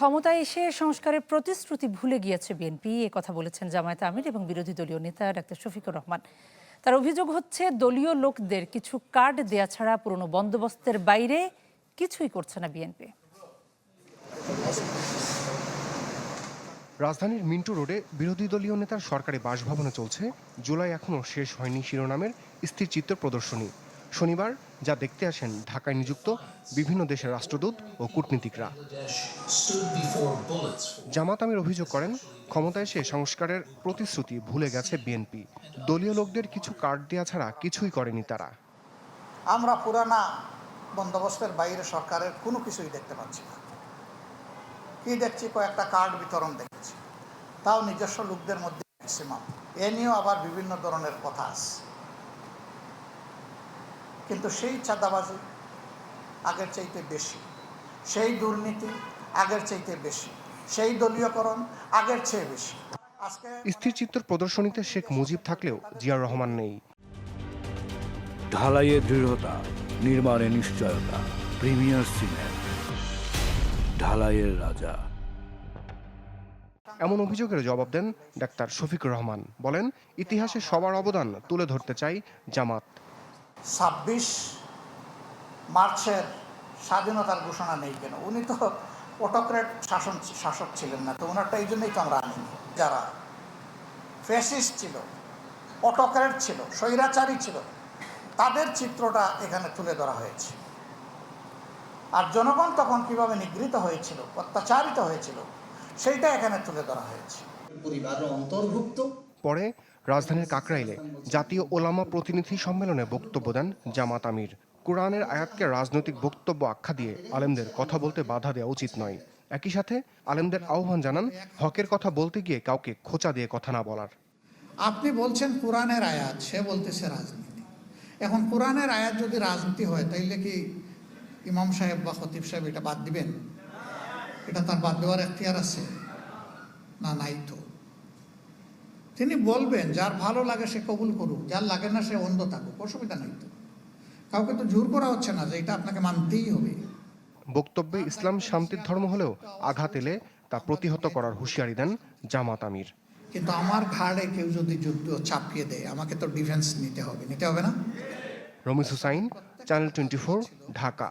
ক্ষমতায় এসে সংস্কারের প্রতিশ্রুতি ভুলে গিয়েছে বিএনপি, এ কথা বলেছেন জামায়াতে আমির এবং বিরোধী দলীয় নেতা ডাক্তার শফিকুর রহমান। তার অভিযোগ হচ্ছে দলীয় লোকদের কিছু কার্ড দেয়া ছাড়া পুরনো বন্দোবস্তের বাইরে কিছুই করছে না বিএনপি। রাজধানীর মিন্টু রোডে বিরোধী দলীয় নেতার সরকারি বাসভবনে চলছে জুলাই এখনও শেষ হয়নি শিরোনামের স্থিরচিত্র প্রদর্শনী। শনিবার যা দেখতে আসেন ঢাকায় নিযুক্ত বিভিন্ন দেশের রাষ্ট্রদূত ও কূটনীতিকরা। জামাত আমির অভিযোগ করেন, ক্ষমতায় এসে সংস্কারের প্রতিশ্রুতি ভুলে গেছে বিএনপি। দলীয় লোকদের কিছু কার্ড দেয়া ছাড়া কিছুই করেনি তারা। আমরা পুরানা বন্দোবস্তের বাইরে সরকারের কোনো কিছুই দেখতে পাচ্ছি না। কি দেখছি? কয়েকটা কার্ড বিতরণ দেখেছি, তাও নিজস্ব লোকদের মধ্যে ম্যাক্সিমাম। এ নিয়েও আবার বিভিন্ন ধরনের কথা আছে। কিন্তু সেই চাঁদাবাজি আগের চাইতে বেশি, সেই দুর্নীতি আগের চাইতে বেশি, সেই দলীয়করণ আগের চেয়ে বেশি। আজকে স্থিরচিত্র প্রদর্শনীতে শেখ মুজিব থাকলেও জিয়াউর রহমান নেই। ঢালাইয়ে দৃঢ়তা, নির্মাণে নিশ্চয়তা, প্রিমিয়ার সিমেন্ট, ঢালাইয়ের রাজা। এমন অভিযোগের জবাব দেন ডাক্তার শফিকুর রহমান। বলেন, ইতিহাসে সবার অবদান তুলে ধরতে চাই জামাত। ২৬ মার্চের স্বাধীনতার ঘোষণা নেই কেন? উনি তো অটোক্রেট শাসক ছিলেন না, তো ওনারটা এই জন্যই তো আমরা আনিনি। যারা ফ্যাসিস্ট ছিল, অটোক্রেট ছিল, স্বৈরাচারী ছিল, তাদের চিত্রটা এখানে তুলে ধরা হয়েছে। আর জনগণ তখন কিভাবে নিগৃহীত হয়েছিল, অত্যাচারিত হয়েছিল, সেইটা এখানে তুলে ধরা হয়েছে। পরিবারের অন্তর্ভুক্ত। পরে রাজধানীর কাকরাইলে জাতীয় ওলামা প্রতিনিধি সম্মেলনে বক্তব্য দেন জামাত আমির। কোরআনের আয়াতকে রাজনৈতিক বক্তব্য আখ্যা দিয়ে আলেমদের কথা বলতে বাধা দেওয়া উচিত নয়। একই সাথে আলেমদের আহ্বান জানান, হকের কথা বলতে গিয়ে কাউকে খোঁচা দিয়ে কথা না বলার। আপনি বলছেন কোরআনের আয়াত, সে বলতেছে রাজনীতি। এখন কোরআনের আয়াত যদি রাজনীতি হয়, তাইলে কি ইমাম সাহেব বা খতিব সাহেব এটা বাদ দিবেন? এটা তার বাদ দেওয়ার এখতিয়ার আছে না? নাই তো। তিনি বলবেন, যার ভালো লাগে সে কবুল করুক, যার লাগে না সে অন্ধ থাকুক, অসুবিধা নাই তো। কাউকে তো জোর করা হচ্ছে না যে এটা আপনাকে মানতেই হবে। বক্তব্যে ইসলাম শান্তির ধর্ম হলেও আঘাত এলে তা প্রতিহত করার হুঁশিয়ারি দেন জামাত আমির। কিন্তু আমার ঘাড়ে কেউ যদি যুদ্ধ চাপিয়ে দেয়, আমাকে তো ডিফেন্স নিতে হবে না? রমিজ হুসাইন, চ্যানেল 24, ঢাকা।